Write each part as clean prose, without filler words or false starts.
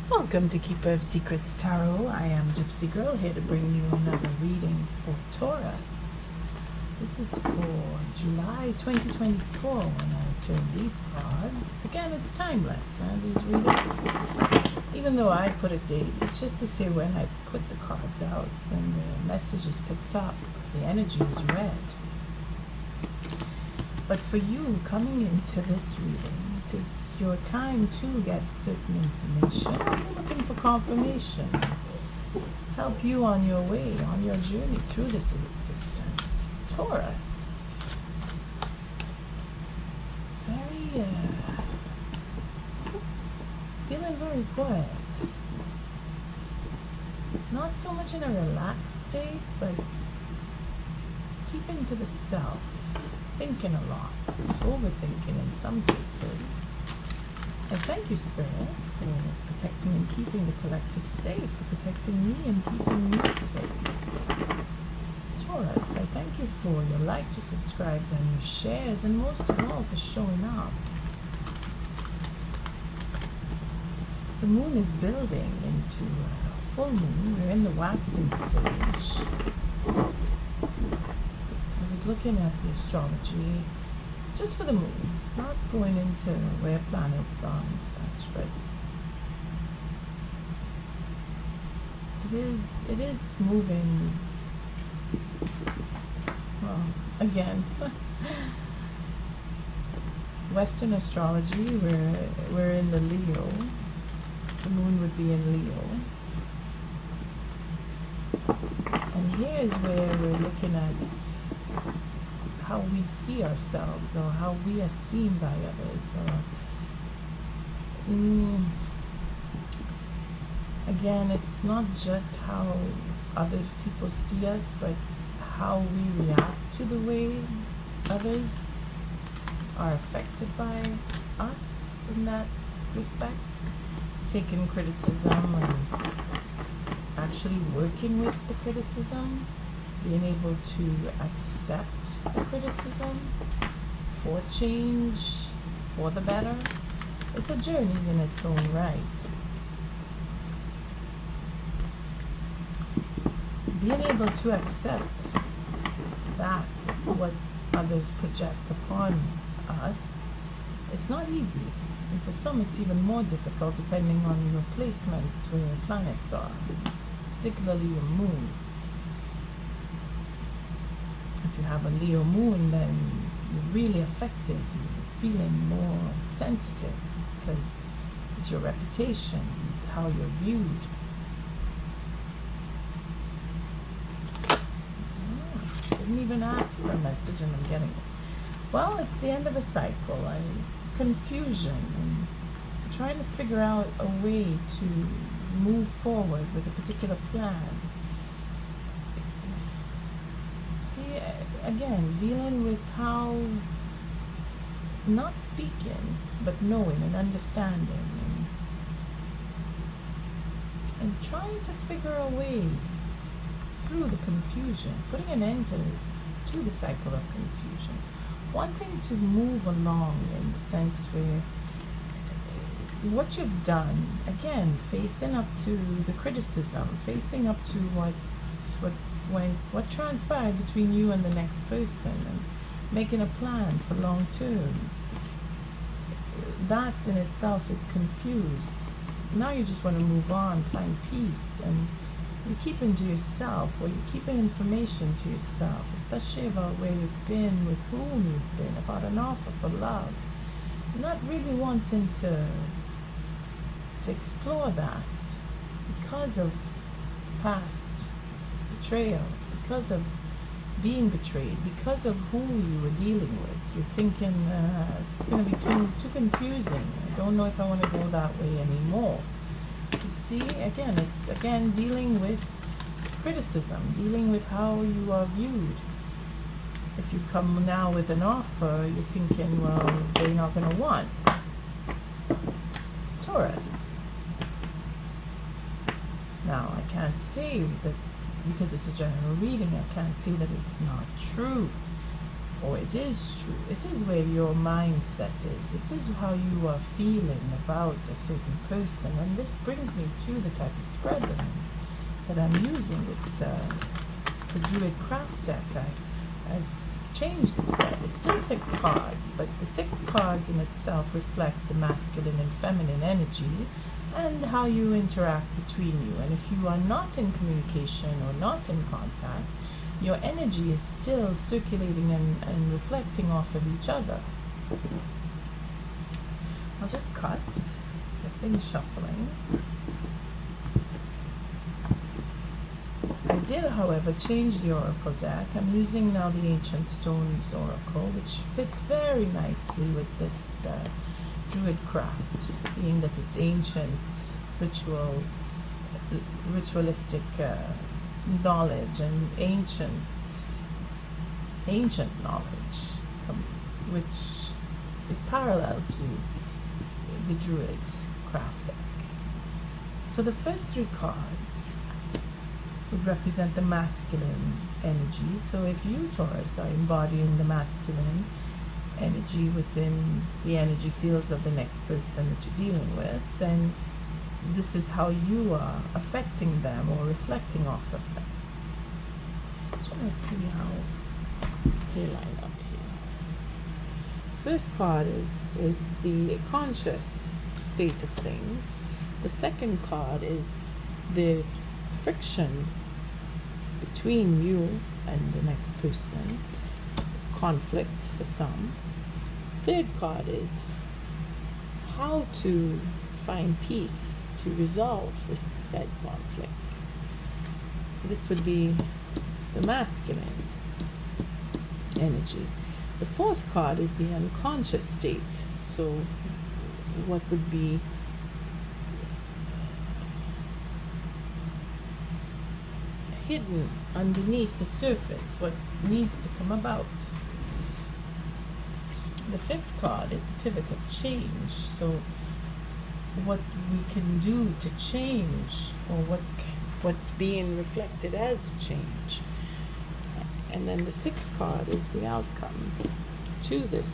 Welcome to Keeper of Secrets Tarot. I am Gypsy Girl, here to bring you another reading for Taurus. This is for July 2024 when I turn these cards. Again, it's timeless, these readings. Even though I put a date, it's just to say when I put the cards out, when the message is picked up, the energy is read. But for you coming into this reading, it is your time to get certain information. You're looking for confirmation. Help you on your way, on your journey through this existence. Taurus. Feeling very quiet. Not so much in a relaxed state, but keeping to the self. Thinking a lot, overthinking in some cases. I thank you, Spirit, for protecting and keeping the collective safe, for protecting me and keeping me safe. Taurus, I thank you for your likes, your subscribes, and your shares, and most of all for showing up. The moon is building into a full moon. We're in the waxing stage. I was looking at the astrology just for the moon, not going into where planets are and such, but it is moving. Well, again, Western astrology, we're in the Leo. The moon would be in Leo. And here's where we're looking at how we see ourselves, or how we are seen by others, or again, it's not just how other people see us, but how we react to the way others are affected by us in that respect. Taking criticism and actually working with the criticism, being able to accept the criticism for change, for the better. It's a journey in its own right. Being able to accept that what others project upon us is not easy. And for some it's even more difficult depending on your placements where your planets are, particularly your moon. If you have a Leo moon, then you're really affected. You're feeling more sensitive because it's your reputation. It's how you're viewed. Didn't even ask for a message and I'm getting it. Well, it's the end of a cycle. Confusion and trying to figure out a way to move forward with a particular plan. Again, dealing with how not speaking but knowing and understanding, and trying to figure a way through the confusion, putting an end to the cycle of confusion, wanting to move along in the sense where what you've done, again, facing up to the criticism, facing up to what transpired between you and the next person, and making a plan for long term. That in itself is confused. Now you just want to move on, find peace, and you keep into yourself, or you keep information to yourself, especially about where you've been, with whom you've been, about an offer for love. You're not really wanting to explore that because of past betrayals, because of being betrayed, because of who you were dealing with. You're thinking it's going to be too confusing. I don't know if I want to go that way anymore. You see, again, it's dealing with criticism, dealing with how you are viewed. If you come now with an offer, you're thinking, well, they're not going to want. Taurus. Now, I can't say that because it's a general reading, I can't say that it's not true. or it is true. It is where your mindset is. It is how you are feeling about a certain person. And this brings me to the type of spread that I'm using with the Druid Craft deck. I've changed the spread. It's still 6 cards, but the 6 cards in itself reflect the masculine and feminine energy and how you interact between you. And if you are not in communication or not in contact, your energy is still circulating and reflecting off of each other. I'll just cut, because I've been shuffling. I did, however, change the Oracle deck. I'm using now the Ancient Stones Oracle, which fits very nicely with this Druid Craft, being that it's ancient, ritualistic knowledge and ancient knowledge, which is parallel to the Druid Craft deck. So the first 3 cards would represent the masculine energy. So if you, Taurus, are embodying the masculine energy within the energy fields of the next person that you're dealing with, then this is how you are affecting them or reflecting off of them. Just want to see how they line up here. First card is the conscious state of things. The second card is the friction between you and the next person, conflict for some. Third card is how to find peace to resolve this said conflict. This would be the masculine energy. The fourth card is the unconscious state. So what would be hidden underneath the surface, what needs to come about. The fifth card is the pivot of change. So what we can do to change, or what's being reflected as a change. And then the sixth card is the outcome to this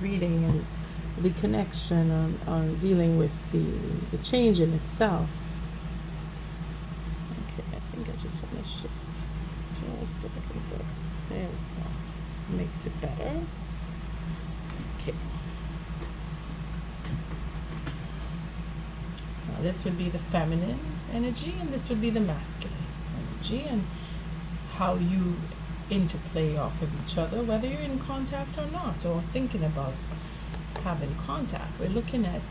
reading and the connection on dealing with the change in itself. Okay, I think I just want to shift just a little bit. There we go. Makes it better. Okay. Now this would be the feminine energy, and this would be the masculine energy, and how you interplay off of each other, whether you're in contact or not, or thinking about having contact. We're looking at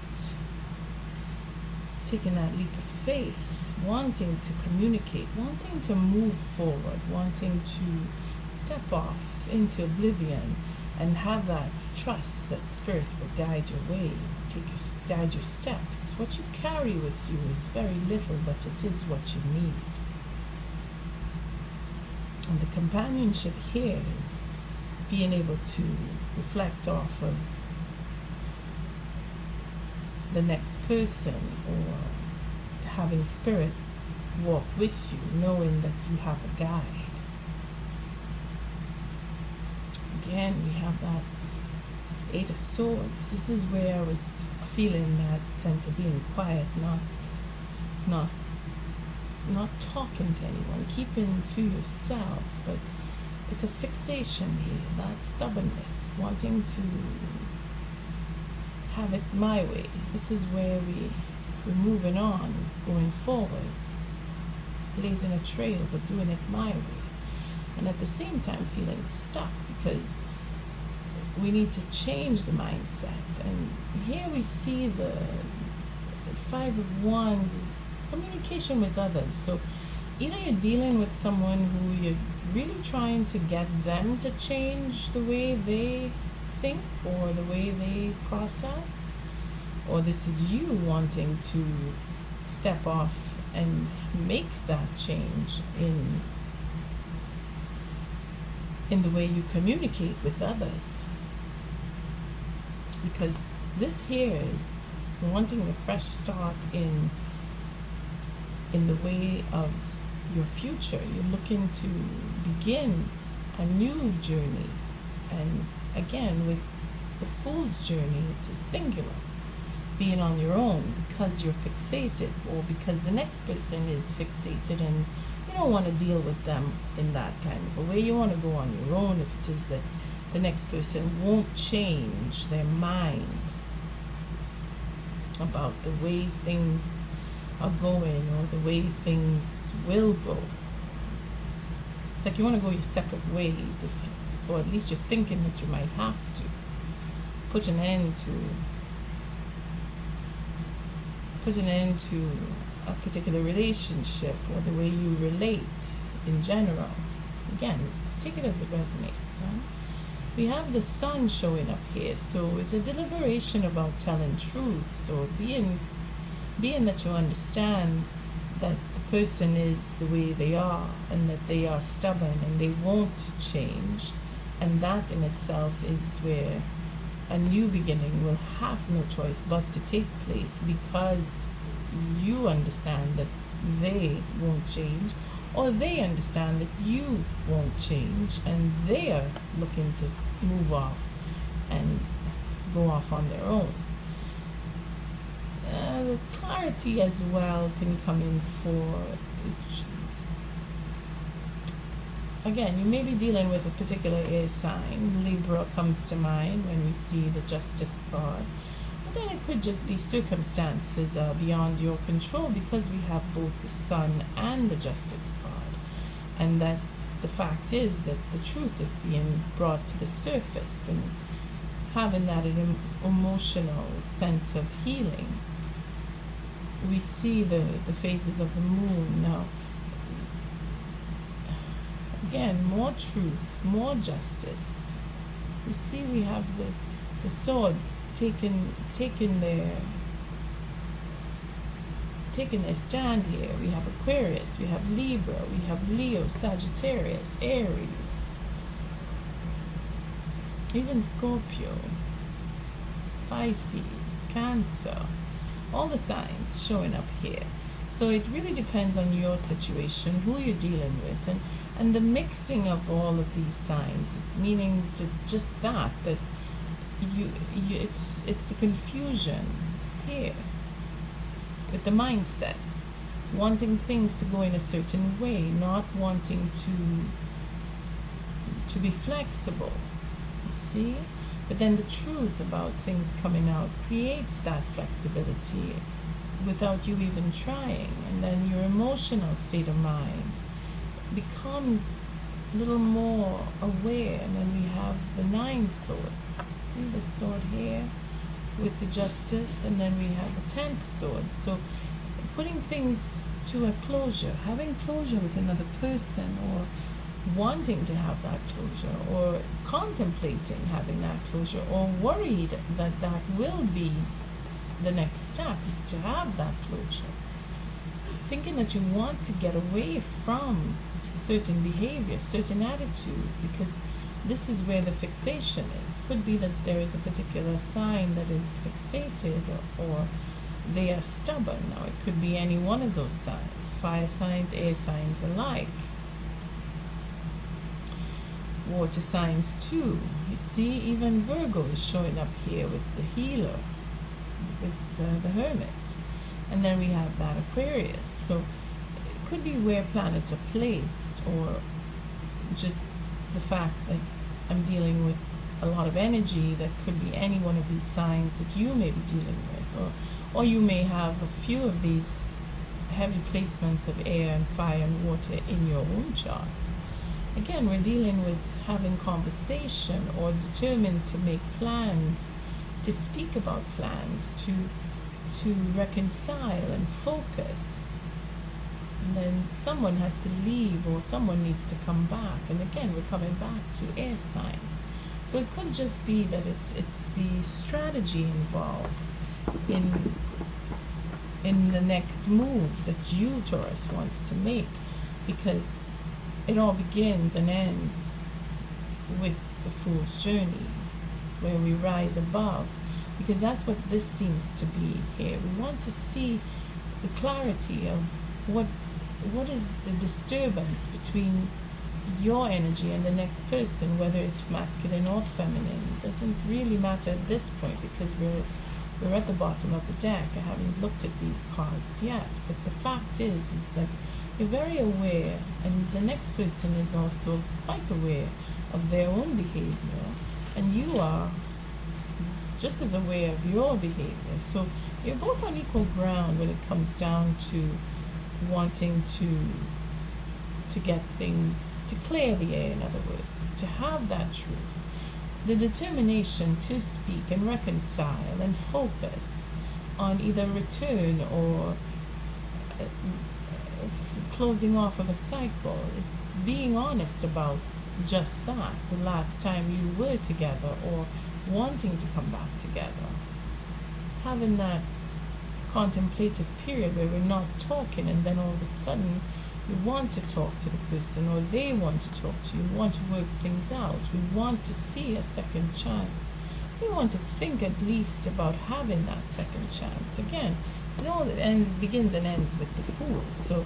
taking that leap of faith, wanting to communicate, wanting to move forward, wanting to step off into oblivion and have that trust that spirit will guide your way, guide your steps. What you carry with you is very little, but it is what you need. And the companionship here is being able to reflect off of the next person, or having spirit walk with you, knowing that you have a guide. Again, we have that Eight of Swords. This is where I was feeling that sense of being quiet, not talking to anyone, keeping to yourself, but it's a fixation here, that stubbornness, wanting to have it my way. This is where we're moving on, going forward, blazing a trail, but doing it my way. And at the same time feeling stuck, because we need to change the mindset. And here we see the Five of Wands is communication with others. So either you're dealing with someone who you're really trying to get them to change the way they think or the way they process, or this is you wanting to step off and make that change in the way you communicate with others. Because this here is wanting a fresh start in the way of your future. You're looking to begin a new journey. And again, with the Fool's journey, it is singular, being on your own because you're fixated, or because the next person is fixated and you don't want to deal with them in that kind of a way. You want to go on your own if it is that the next person won't change their mind about the way things are going or the way things will go. It's like you want to go your separate ways, or at least you're thinking that you might have to put an end to a particular relationship or the way you relate in general. Again, take it as it resonates. Huh? We have the sun showing up here, so it's a deliberation about telling truth. So being that you understand that the person is the way they are and that they are stubborn and they won't change, and that in itself is where a new beginning will have no choice but to take place, because you understand that they won't change, or they understand that you won't change, and they are looking to move off and go off on their own. The clarity as well can come in for, again, you may be dealing with a particular air sign. Libra comes to mind when we see the Justice card. But then it could just be circumstances beyond your control, because we have both the Sun and the Justice card. And that the fact is that the truth is being brought to the surface, and having that emotional sense of healing. We see the phases of the moon. Now, again, more truth, more justice. You see, we have the swords taking their stand here. We have Aquarius, we have Libra, we have Leo, Sagittarius, Aries, even Scorpio, Pisces, Cancer. All the signs showing up here. So it really depends on your situation, who you're dealing with, and the mixing of all of these signs is meaning to just that it's the confusion here with the mindset, wanting things to go in a certain way, not wanting to be flexible. You see? But then the truth about things coming out creates that flexibility without you even trying. And then your emotional state of mind becomes a little more aware. And then we have the 9 swords. See the sword here with the Justice, and then we have the 10th sword. So putting things to a closure, having closure with another person, or wanting to have that closure, or contemplating having that closure, or worried that will be the next step, is to have that closure. Thinking that you want to get away from certain behavior, certain attitude, because this is where the fixation is. Could be that there is a particular sign that is fixated, or they are stubborn. Now, it could be any one of those signs, fire signs, air signs alike. Water signs too. You see, even Virgo is showing up here with the healer, with the hermit. And then we have that Aquarius. So it could be where planets are placed, or just the fact that I'm dealing with a lot of energy that could be any one of these signs that you may be dealing with, or you may have a few of these heavy placements of air and fire and water in your own chart. Again, we're dealing with having conversation, or determined to make plans, to speak about plans, to reconcile and focus. And then someone has to leave, or someone needs to come back. And again, we're coming back to air sign. So it could just be that it's the strategy involved in the next move that you, Taurus, wants to make, because it all begins and ends with the Fool's journey, where we rise above, because that's what this seems to be here. We want to see the clarity of what is the disturbance between your energy and the next person, whether it's masculine or feminine. It doesn't really matter at this point because we're at the bottom of the deck. I haven't looked at these cards yet, but the fact is that you're very aware, and the next person is also quite aware of their own behavior, and you are just as aware of your behavior. So you're both on equal ground when it comes down to wanting to get things, to clear the air, in other words, to have that truth, the determination to speak and reconcile and focus on either return or closing off of a cycle, is being honest about just that, the last time you were together, or wanting to come back together, having that contemplative period where we're not talking, and then all of a sudden you want to talk to the person, or they want to talk to you, want to work things out. We want to see a second chance. We want to think at least about having that second chance. Again, it all begins and ends with the Fool. So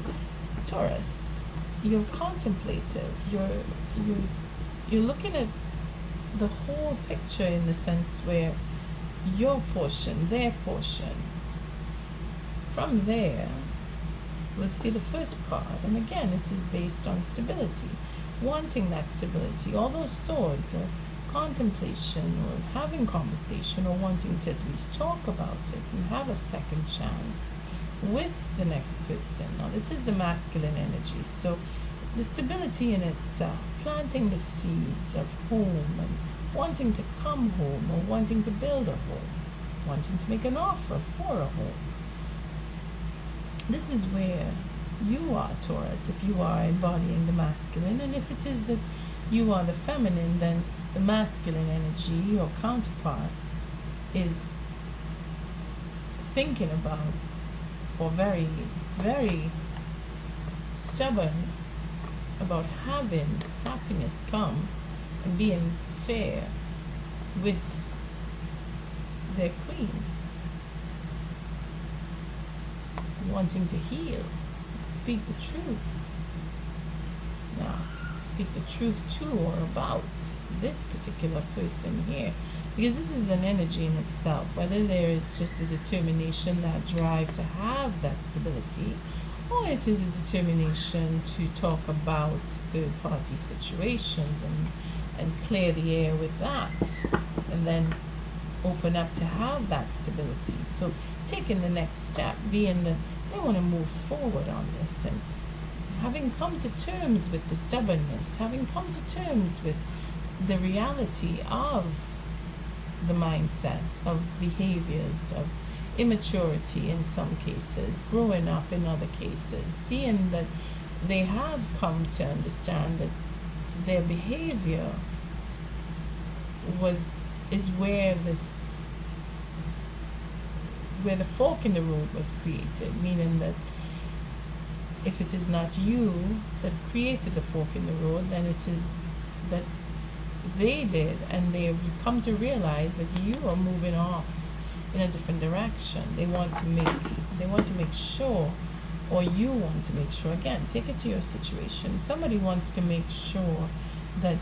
Taurus, you're contemplative, you're looking at the whole picture, in the sense where your portion, their portion. From there, we'll see the first card, and again it is based on stability, wanting that stability. All those swords are contemplation, or having conversation, or wanting to at least talk about it and have a second chance with the next person. Now this is the masculine energy, so the stability in itself, planting the seeds of home, and wanting to come home, or wanting to build a home, wanting to make an offer for a home. This is where you are, Taurus, if you are embodying the masculine, and if it is that you are the feminine, then the masculine energy, your counterpart, is thinking about, or very, very stubborn about having happiness come and being fair with their queen, wanting to heal, speak the truth. Now, speak the truth to or about this particular person here, because this is an energy in itself, whether there is just the determination, that drive to have that stability, or it is a determination to talk about third-party situations and clear the air with that, and then open up to have that stability. So taking the next step, being that they want to move forward on this, and having come to terms with the stubbornness, having come to terms with the reality of the mindset, of behaviors, of immaturity in some cases, growing up in other cases, seeing that they have come to understand that their behavior is where the fork in the road was created, meaning that if it is not you that created the fork in the road, then it is that they did, and they have come to realize that you are moving off in a different direction. They want to make sure, or you want to make sure, again, take it to your situation. Somebody wants to make sure that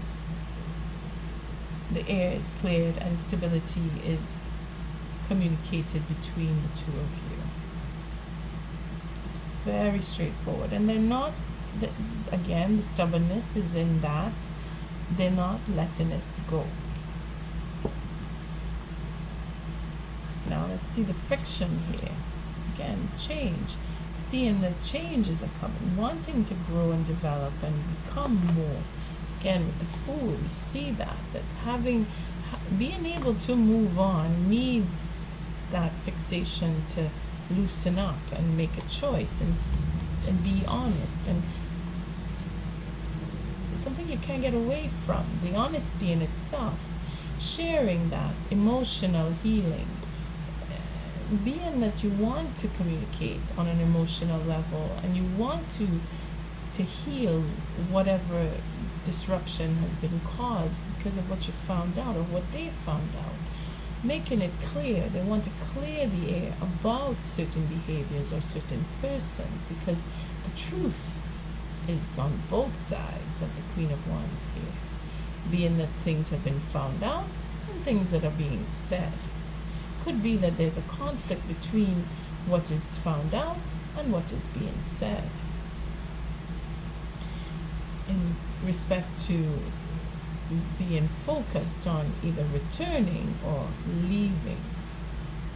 the air is cleared and stability is communicated between the two of you. It's very straightforward, and they're not, again, the stubbornness is in that they're not letting it go. Now let's see the friction here. Again, change. Seeing that changes are coming, wanting to grow and develop and become more. Again, with the Fool, we see that being able to move on needs that fixation to loosen up and make a choice and be honest, and it's something you can't get away from. The honesty in itself, sharing that emotional healing, being that you want to communicate on an emotional level, and you want to heal whatever disruption has been caused because of what you found out, or what they found out. making it clear. They want to clear the air about certain behaviors or certain persons, because the truth is on both sides of the Queen of Wands here, being that things have been found out and things that are being said. Could be that there's a conflict between what is found out and what is being said in respect to being focused on either returning or leaving.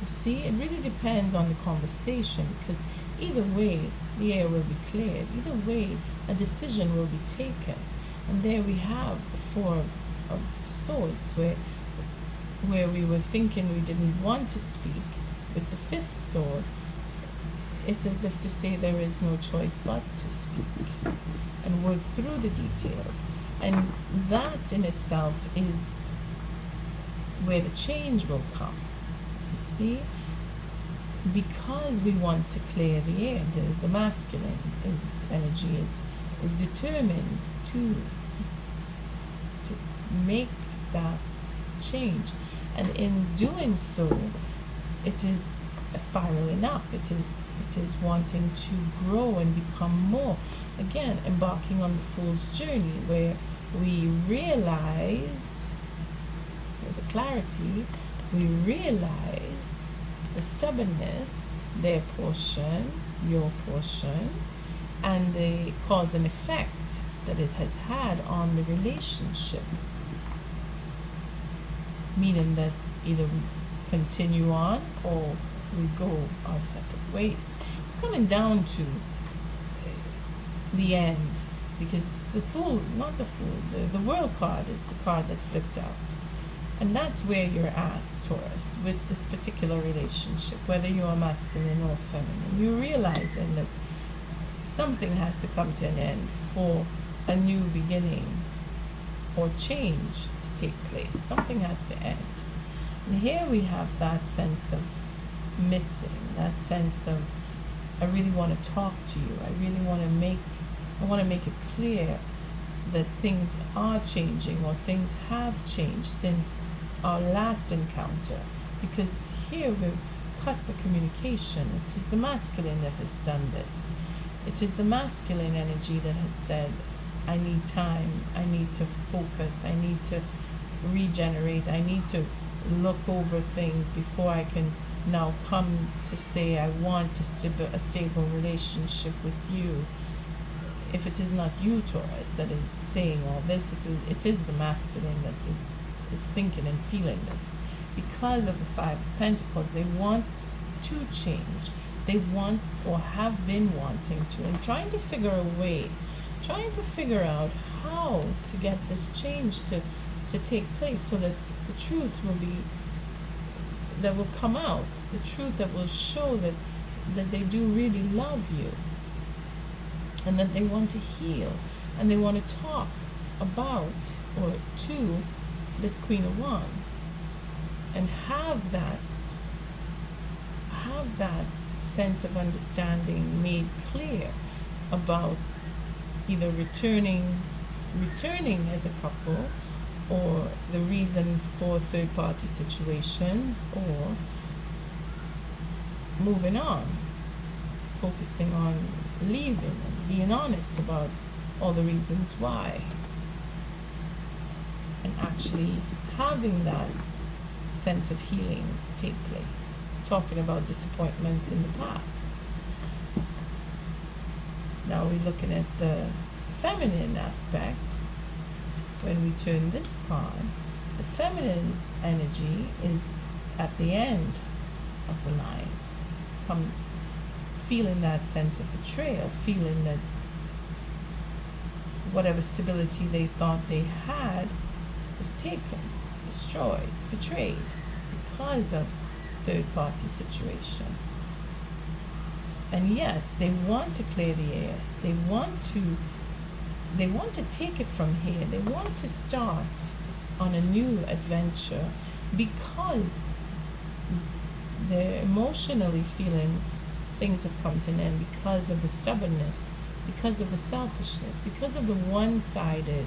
You see, it really depends on the conversation, because either way the air will be cleared, either way a decision will be taken. And there we have the Four of Swords, where we were thinking we didn't want to speak. With the Fifth Sword, it's as if to say there is no choice but to speak and work through the details. And that in itself is where the change will come. You see? Because we want to clear the air, the masculine energy is determined to make that change. And in doing so, it is spiraling up. It is wanting to grow and become more. Again, embarking on the Fool's journey, where we realize, with the clarity, we realize the stubbornness, their portion, your portion, and the cause and effect that it has had on the relationship. Meaning that either we continue on or we go our separate ways. It's coming down to the end, because the Fool, not the Fool, the World card is the card that flipped out. And that's where you're at, Taurus, with this particular relationship, whether you're masculine or feminine. You're realizing that something has to come to an end for a new beginning or change to take place. Something has to end. And here we have that sense of missing, that sense of, I really want to talk to you. I want to make it clear that things are changing, or things have changed since our last encounter. Because here we've cut the communication. It is the masculine that has done this. It is the masculine energy that has said, I need time, I need to focus, I need to regenerate, I need to look over things before I can now come to say I want a stable relationship with you. If it is not you, Taurus, that is saying all this, it is the masculine that is thinking and feeling this. Because of the Five of Pentacles, they want to change. They want, or have been wanting to, and trying to figure a way, trying to figure out how to get this change to take place, so that the truth will come out, the truth that will show that they do really love you, and that they want to heal, and they want to talk about or to this Queen of Wands, and have that sense of understanding made clear about either returning as a couple, or the reason for third-party situations, or moving on, focusing on leaving and being honest about all the reasons why, and actually having that sense of healing take place, talking about disappointments in the past. Now we're looking at the feminine aspect. When we turn this card, the feminine energy is at the end of the line. It's come feeling that sense of betrayal, feeling that whatever stability they thought they had was taken, destroyed, betrayed, because of third-party situation. And yes, they want to clear the air. They want to take it from here. They want to start on a new adventure, because they're emotionally feeling things have come to an end, because of the stubbornness, because of the selfishness, because of the one-sided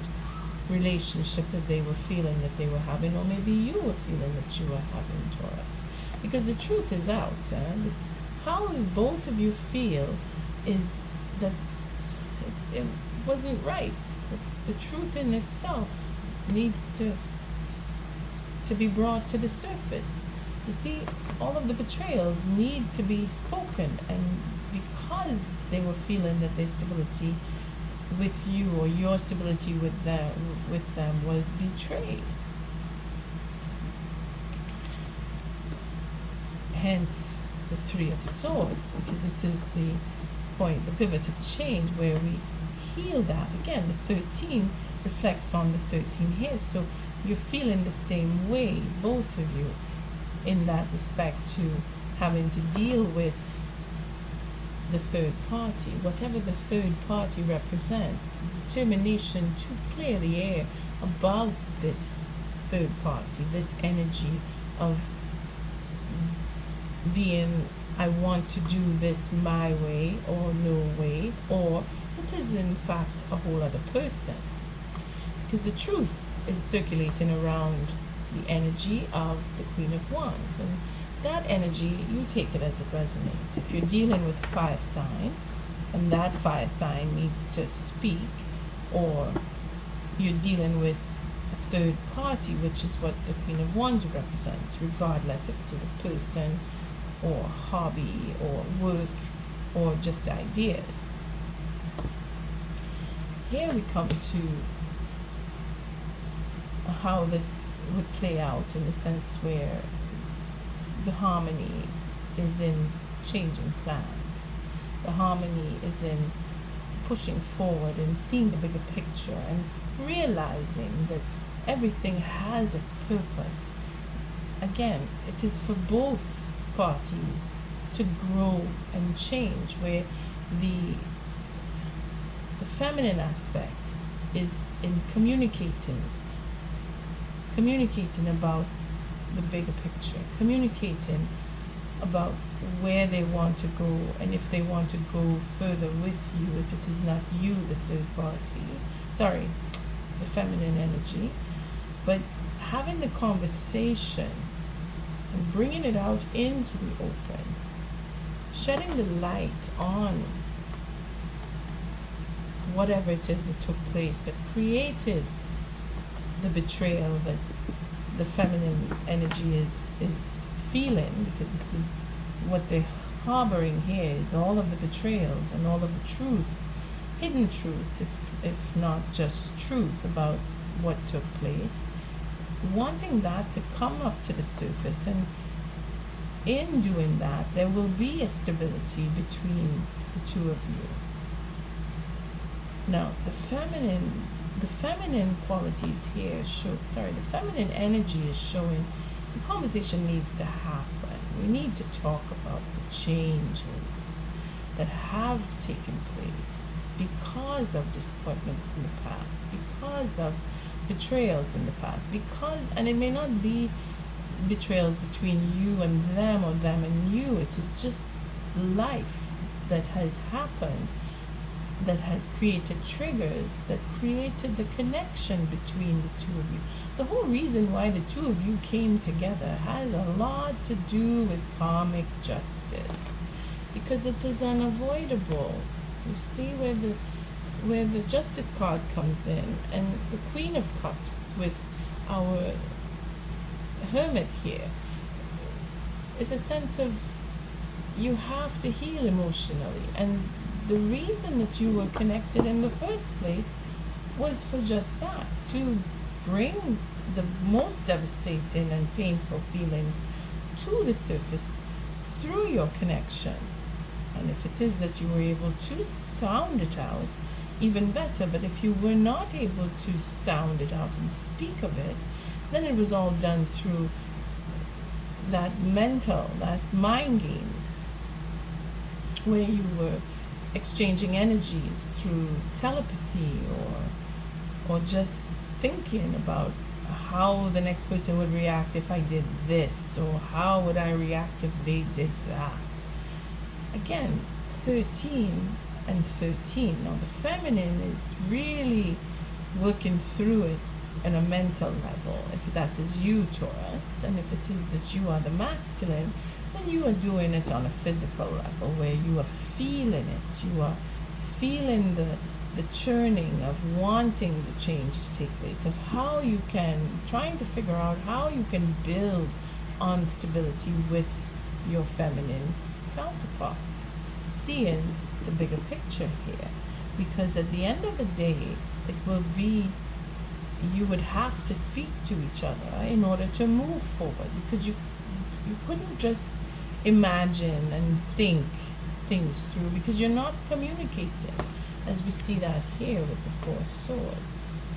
relationship that they were feeling that they were having, or maybe you were feeling that you were having, Taurus. Because the truth is out. How both of you feel is that it wasn't right. The truth in itself needs to be brought to the surface. You see, all of the betrayals need to be spoken, and because they were feeling that their stability with you, or your stability with them was betrayed. Hence the Three of Swords, because this is the point, the pivot of change, where we heal that. Again, the 13 reflects on the 13 here, so you're feeling the same way, both of you, in that respect, to having to deal with the third party, whatever the third party represents, the determination to clear the air about this third party, this energy of being, I want to do this my way or no way, or it is in fact a whole other person. Because the truth is circulating around the energy of the Queen of Wands, and that energy, you take it as it resonates. If you're dealing with a fire sign and that fire sign needs to speak, or you're dealing with a third party, which is what the Queen of Wands represents, regardless if it is a person or hobby or work or just ideas. Here we come to how this would play out, in the sense where the harmony is in changing plans. The harmony is in pushing forward and seeing the bigger picture and realizing that everything has its purpose. Again, it is for both parties to grow and change, where the feminine aspect is in communicating about the bigger picture, communicating about where they want to go, and if they want to go further with you, if it is not you, the third party, the feminine energy, but having the conversation and bringing it out into the open, shedding the light on whatever it is that took place that created the betrayal that the feminine energy is feeling, because this is what they're harboring here, is all of the betrayals and all of the truths, hidden truths, if not just truth about what took place, wanting that to come up to the surface. And in doing that, there will be a stability between the two of you. Now, the feminine qualities here the feminine energy is showing the conversation needs to happen. We need to talk about the changes that have taken place because of disappointments in the past, because of betrayals in the past, and it may not be betrayals between you and them, or them and you. It is just life that has happened, that has created triggers, that created the connection between the two of you. The whole reason why the two of you came together has a lot to do with karmic justice, because it is unavoidable. You see where the Justice card comes in, and the Queen of Cups with our Hermit here is a sense of you have to heal emotionally, and the reason that you were connected in the first place was for just that, to bring the most devastating and painful feelings to the surface through your connection. And if it is that you were able to sound it out, even better. But if you were not able to sound it out and speak of it, then it was all done through that mind games, where you were exchanging energies through telepathy, or just thinking about how the next person would react if I did this, or how would I react if they did that. Again, 13 and 13. Now the feminine is really working through it on a mental level, if that is you, Taurus, and if it is that you are the masculine, then you are doing it on a physical level where you are feeling it. You are feeling the churning of wanting the change to take place, of how you can, trying to figure out how you can build on stability with your feminine counterpart, seeing the bigger picture here. Because at the end of the day, it will be, you would have to speak to each other in order to move forward, because you couldn't just imagine and think things through, because you're not communicating, as we see that here with the Four Swords.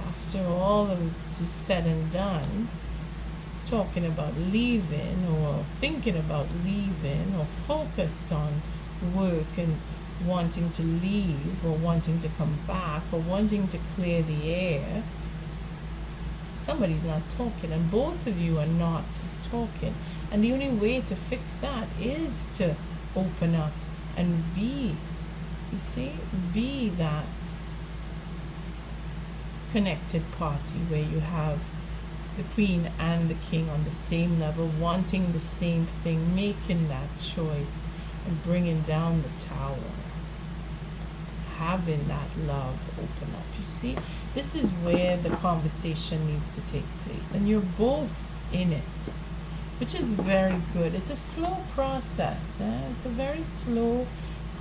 After all of it is said and done, talking about leaving, or thinking about leaving, or focused on work and wanting to leave, or wanting to come back, or wanting to clear the air, somebody's not talking, and both of you are not talking. And the only way to fix that is to open up and be, you see, be that connected party where you have the Queen and the King on the same level, wanting the same thing, making that choice, and bringing down the tower, having that love open up. You see, this is where the conversation needs to take place, and you're both in it, which is very good. It's a slow process. It's a very slow,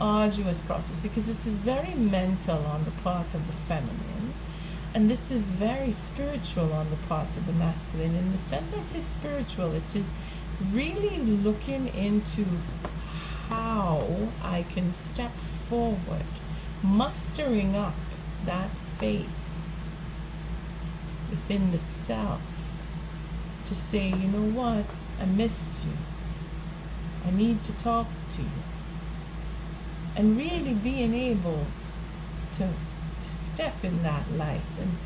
arduous process, because this is very mental on the part of the feminine, and this is very spiritual on the part of the masculine. In the sense I say spiritual, it is really looking into how I can step forward, mustering up that faith within the self to say, you know what, I miss you, I need to talk to you, and really being able to step in that light and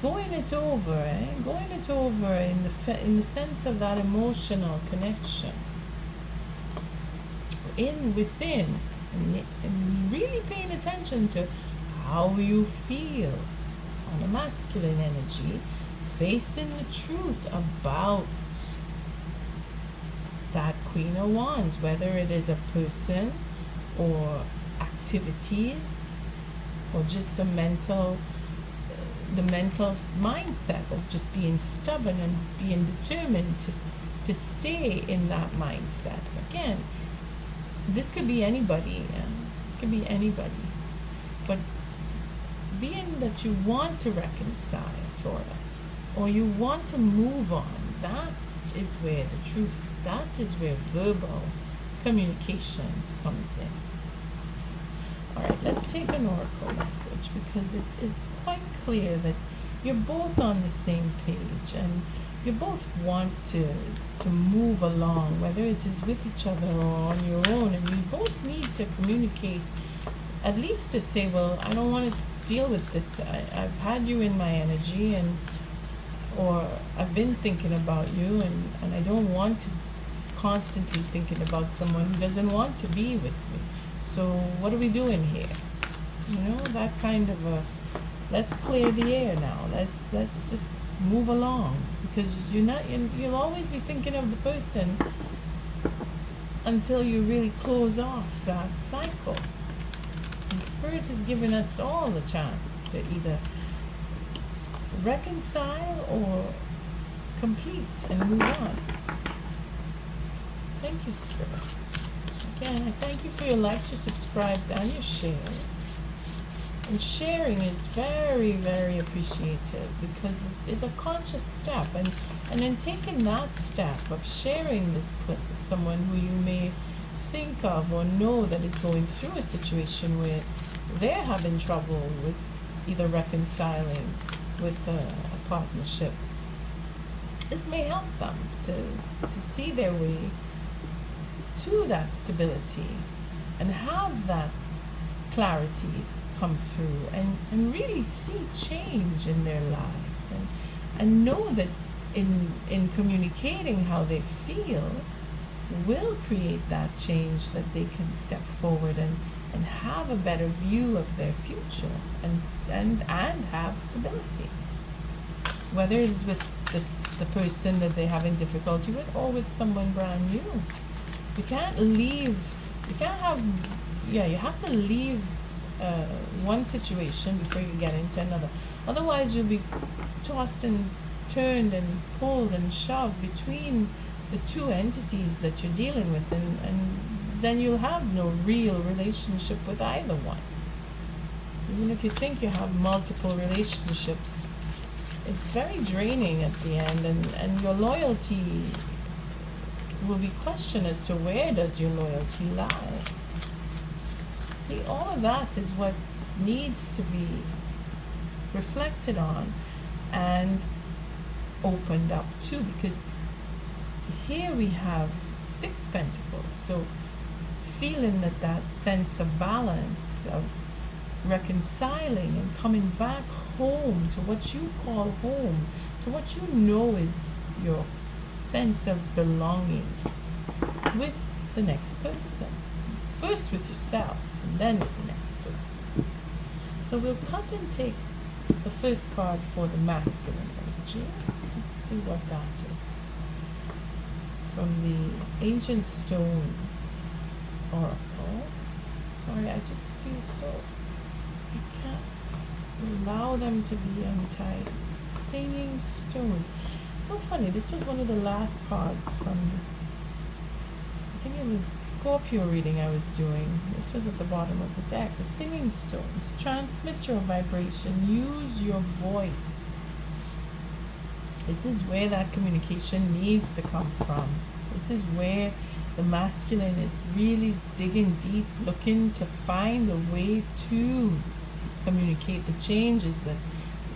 going it over in the sense of that emotional connection within, and really paying attention to how you feel on a masculine energy, facing the truth about that Queen of Wands, whether it is a person or activities, or just the mental mindset of just being stubborn and being determined to stay in that mindset. Again, this could be anybody. But being that you want to reconcile, Taurus, or you want to move on, that is where the truth, that is where verbal communication comes in. All right, let's take an oracle message, because it is quite clear that you're both on the same page, and you both want to move along, whether it is with each other or on your own, and you both need to communicate, at least to say, well, I don't want to deal with this. I've had you in my energy, or I've been thinking about you, and I don't want to constantly thinking about someone who doesn't want to be with me. So what are we doing here? You know, that kind of a, let's clear the air now. Let's just move along, because you'll always be thinking of the person until you really close off that cycle. And Spirit is giving us all the chance to either reconcile or complete and move on. Thank you, Spirit. Again, I thank you for your likes, your subscribes, and your shares. And sharing is very, very appreciated, because it is a conscious step. And in taking that step of sharing this clip with someone who you may think of or know that is going through a situation where they're having trouble with either reconciling with a partnership, this may help them to see their way to that stability and have that clarity come through, and really see change in their lives, and know that in communicating how they feel, will create that change, that they can step forward and have a better view of their future and have stability. Whether it's with the person that they're having difficulty with or with someone brand new. You can't leave, you can't have, you have to leave one situation before you get into another. Otherwise, you'll be tossed and turned and pulled and shoved between the two entities that you're dealing with, and then you'll have no real relationship with either one. Even if you think you have multiple relationships, it's very draining at the end, and your loyalty will be questioned as to where does your loyalty lie. See, all of that is what needs to be reflected on and opened up too, because here we have 6 pentacles, so feeling that sense of balance, of reconciling and coming back home to what you call home, to what you know is your sense of belonging with the next person. First with yourself and then with the next person. So we'll cut and take the first card for the masculine energy. Let's see what that is. From the Ancient Stones Oracle. Sorry, I just feel so, I can't allow them to be untied. Singing Stone. So funny, this was one of the last cards from, I think it was Scorpio reading I was doing. This was at the bottom of the deck. The Singing Stones. Transmit your vibration. Use your voice. This is where that communication needs to come from. This is where the masculine is really digging deep, looking to find a way to communicate the changes that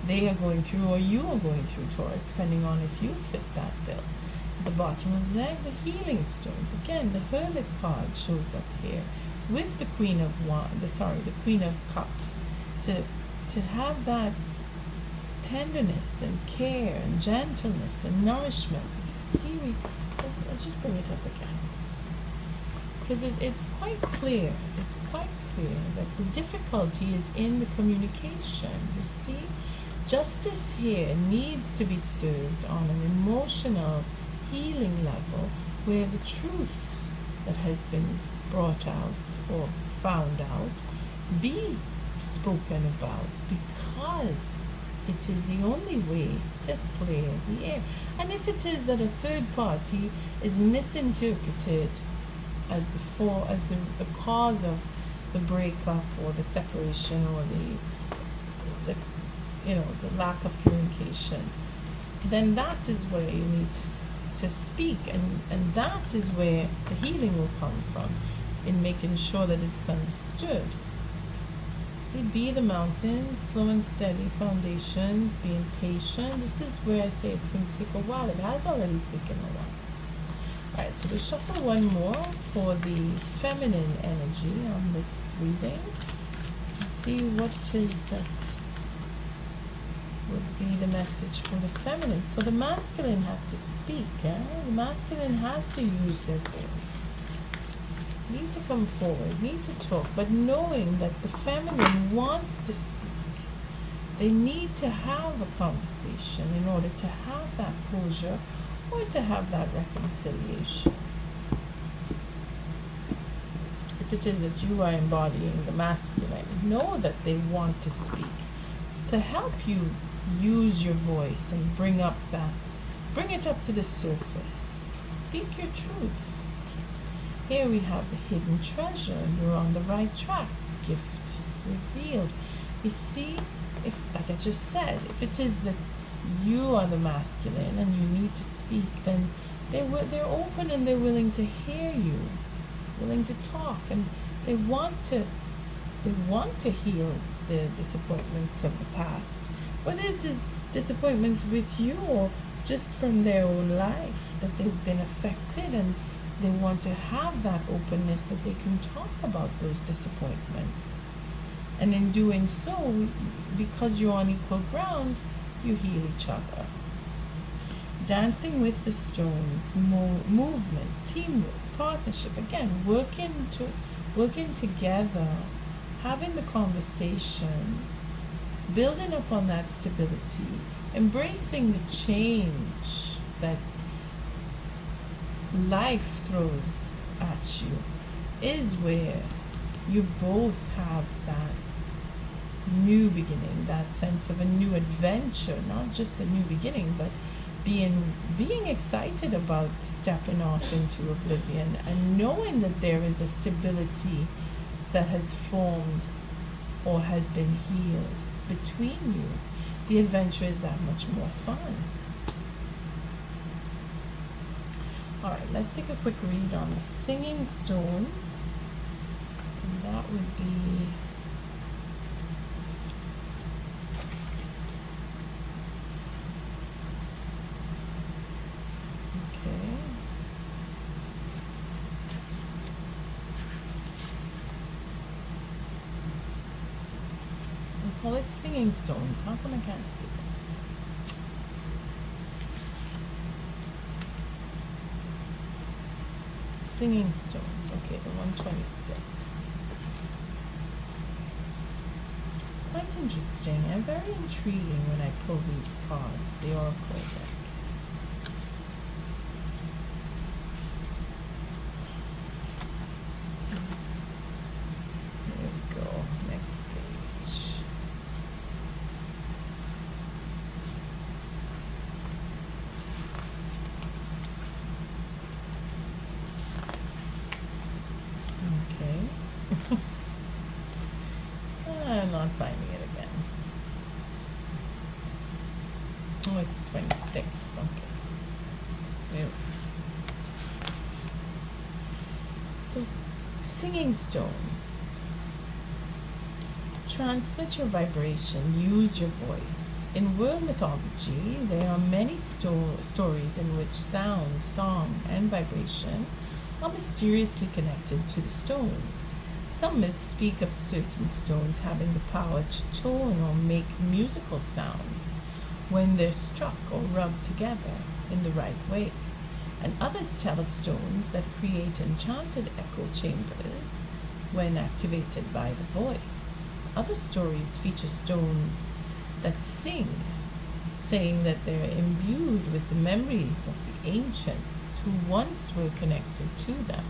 they are going through or you are going through, Taurus, depending on if you fit that bill. At the bottom of the deck, the Healing Stones. Again, the Hermit card shows up here with the Queen of the Queen of Cups, to have that tenderness and care and gentleness and nourishment. See, let's just bring it up again, because it's quite clear. It's quite clear that the difficulty is in the communication. You see, justice here needs to be served on an emotional healing level, where the truth that has been brought out or found out be spoken about, because it is the only way to clear the air. And if it is that a third party is misinterpreted as the cause of the breakup or the separation or the lack of communication, then that is where you need to speak, and that is where the healing will come from, in making sure that it's understood. See, be the mountain, slow and steady foundations, being patient. This is where I say it's going to take a while. It has already taken a while. All right, so we shuffle one more for the feminine energy on this reading. Let's see what it is that would be the message for the feminine. So the masculine has to speak. The masculine has to use their voice. Need to come forward, need to talk, but knowing that the feminine wants to speak. They need to have a conversation in order to have that closure or to have that reconciliation. If it is that you are embodying the masculine, know that they want to speak, to help you use your voice and bring it up to the surface. Speak your truth. Here we have the hidden treasure. You're on the right track. Gift revealed. You see, if, like I just said, if it is that you are the masculine and you need to speak, then they're open and they're willing to hear you, willing to talk, and they want to heal the disappointments of the past, whether it is disappointments with you or just from their own life, that they've been affected, and they want to have that openness that they can talk about those disappointments. And in doing so, because you're on equal ground, you heal each other. dancing with the stones, movement, teamwork, partnership. Again, working together, having the conversation, building upon that stability, embracing the change that life throws at you is where you both have that new beginning, that sense of a new adventure, not just a new beginning, but being excited about stepping off into oblivion and knowing that there is a stability that has formed or has been healed between you. The adventure is that much more fun. All right, let's take a quick read on the singing stones. And that would be call it singing stones. How come I can't see it? Singing stones. Okay, the 126. It's quite interesting and very intriguing when I pull these cards, the Oracle deck. There we go. Next page. I'm not finding it again. Oh, it's 26. Okay. There. So, singing stones. Transmit your vibration. Use your voice. In world mythology, there are many stories in which sound, song, and vibration are mysteriously connected to the stones. Some myths speak of certain stones having the power to tone or make musical sounds when they're struck or rubbed together in the right way, and others tell of stones that create enchanted echo chambers when activated by the voice. Other stories feature stones that sing, saying that they're imbued with the memories of the ancients who once were connected to them.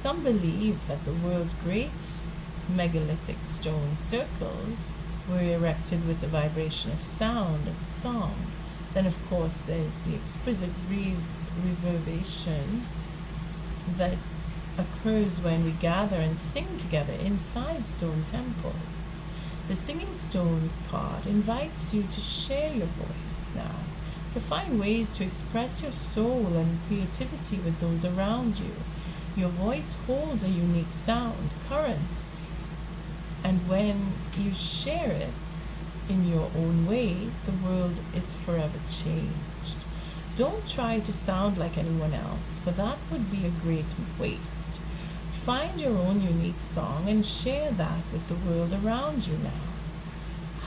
Some believe that the world's great megalithic stone circles were erected with the vibration of sound and song. Then, of course, there's the exquisite reverberation that occurs when we gather and sing together inside stone temples. The Singing Stones card invites you to share your voice now, to find ways to express your soul and creativity with those around you. Your voice holds a unique sound, current, and when you share it in your own way, the world is forever changed. Don't try to sound like anyone else, for that would be a great waste. Find your own unique song and share that with the world around you now.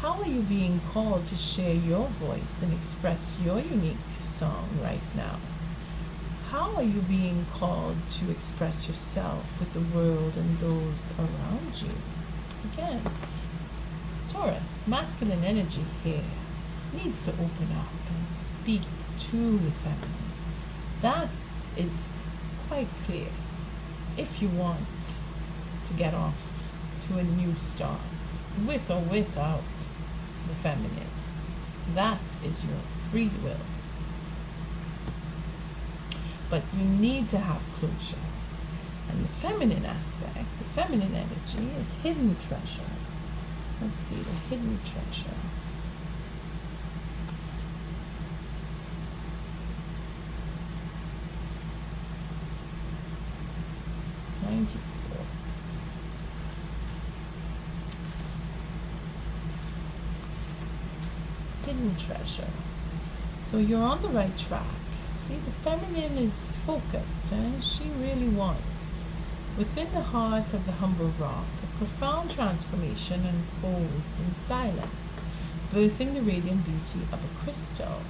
How are you being called to share your voice and express your unique song right now? How are you being called to express yourself with the world and those around you? Again, Taurus, masculine energy here needs to open up and speak to the feminine. That is quite clear. If you want to get off to a new start, with or without the feminine, that is your free will. But you need to have closure. And the feminine aspect, the feminine energy, is hidden treasure. Let's see, the hidden treasure. Hidden treasure. So you're on the right track. See, the feminine is focused and she really wants. Within the heart of the humble rock, a profound transformation unfolds in silence, birthing the radiant beauty of a crystal.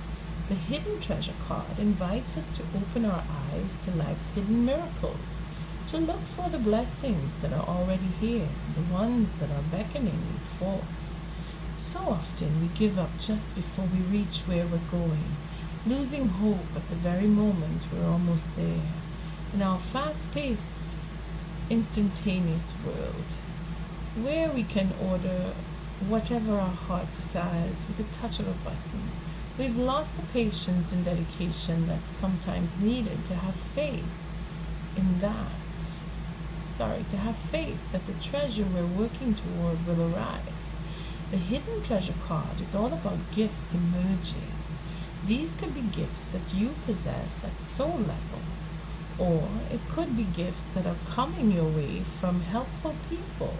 The hidden treasure card invites us to open our eyes to life's hidden miracles, to look for the blessings that are already here, the ones that are beckoning you forth. So often we give up just before we reach where we're going, losing hope at the very moment we're almost there. In our fast-paced, instantaneous world, where we can order whatever our heart desires with the touch of a button, we've lost the patience and dedication that's sometimes needed to have faith in that. To have faith that the treasure we're working toward will arrive. The hidden treasure card is all about gifts emerging. These could be gifts that you possess at soul level, or it could be gifts that are coming your way from helpful people,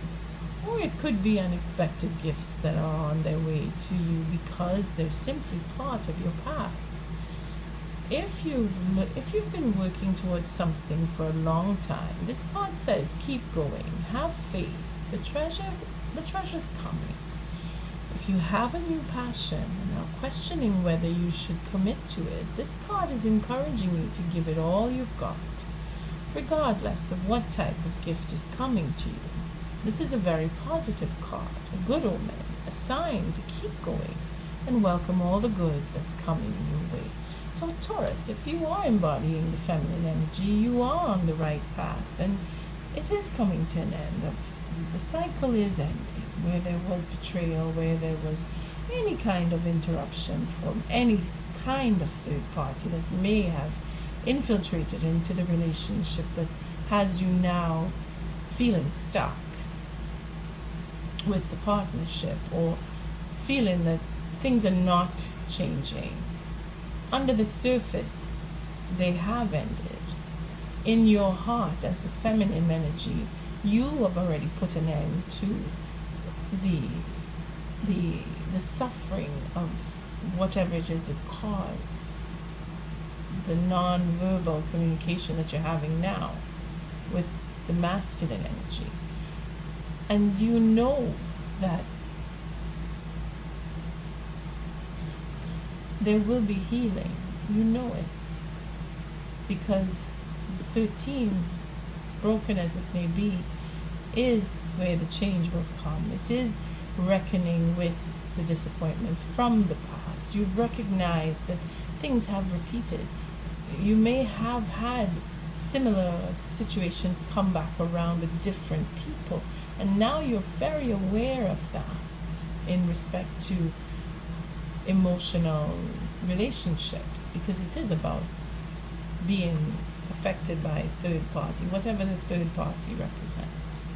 or it could be unexpected gifts that are on their way to you because they're simply part of your path. If you've been working towards something for a long time, this card says keep going, have faith. The treasure's coming. If you have a new passion and are questioning whether you should commit to it, this card is encouraging you to give it all you've got, regardless of what type of gift is coming to you. This is a very positive card, a good omen, a sign to keep going and welcome all the good that's coming your way. So Taurus, if you are embodying the feminine energy, you are on the right path, and it is coming to an end. The cycle is ending, where there was betrayal, where there was any kind of interruption from any kind of third party that may have infiltrated into the relationship that has you now feeling stuck with the partnership, or feeling that things are not changing. Under the surface, they have ended. In your heart, as the feminine energy, you have already put an end to the suffering of whatever it is it caused, the non-verbal communication that you're having now with the masculine energy. And you know that there will be healing. You know it. Because 13, broken as it may be, is where the change will come. It is reckoning with the disappointments from the past. You've recognized that things have repeated. You may have had similar situations come back around with different people, and now you're very aware of that in respect to emotional relationships, because it is about being affected by a third party, whatever the third party represents.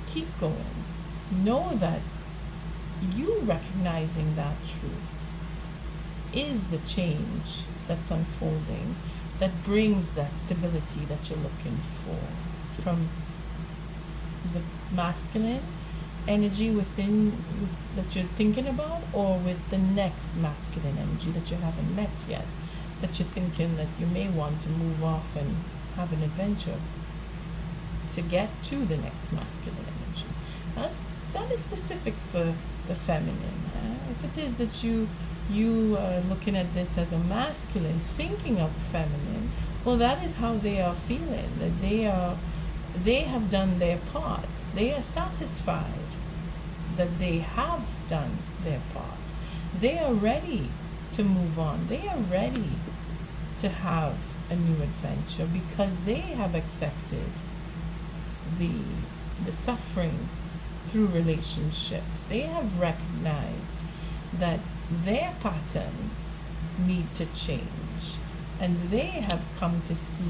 Keep going. Know that you recognizing that truth is the change that's unfolding, that brings that stability that you're looking for from the masculine energy that you're thinking about, or with the next masculine energy that you haven't met yet, that you're thinking that you may want to move off and have an adventure to get to the next masculine energy. That is specific for the feminine. If it is that you are looking at this as a masculine, thinking of the feminine, well, that is how they are feeling, that they have done their part. They are satisfied that they have done their part. They are ready to move on. They are ready to have a new adventure because they have accepted the suffering through relationships. They have recognized that their patterns need to change, and they have come to see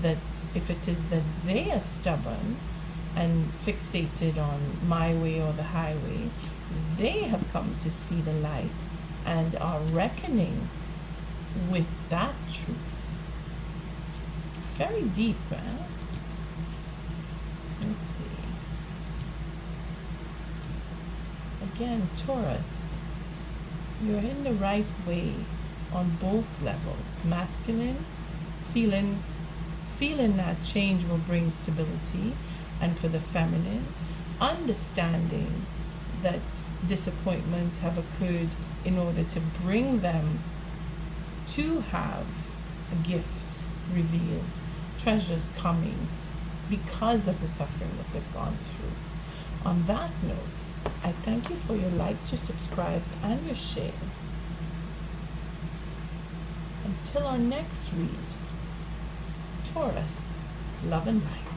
that if it is that they are stubborn and fixated on my way or the highway, they have come to see the light and are reckoning with that truth. It's very deep, right? Let's see. Again, Taurus, you're in the right way on both levels. Masculine, feeling that change will bring stability, and for the feminine, understanding that disappointments have occurred in order to bring them to have gifts revealed, treasures coming because of the suffering that they've gone through. On that note, I thank you for your likes, your subscribes, and your shares. Until our next read, Taurus, love and light.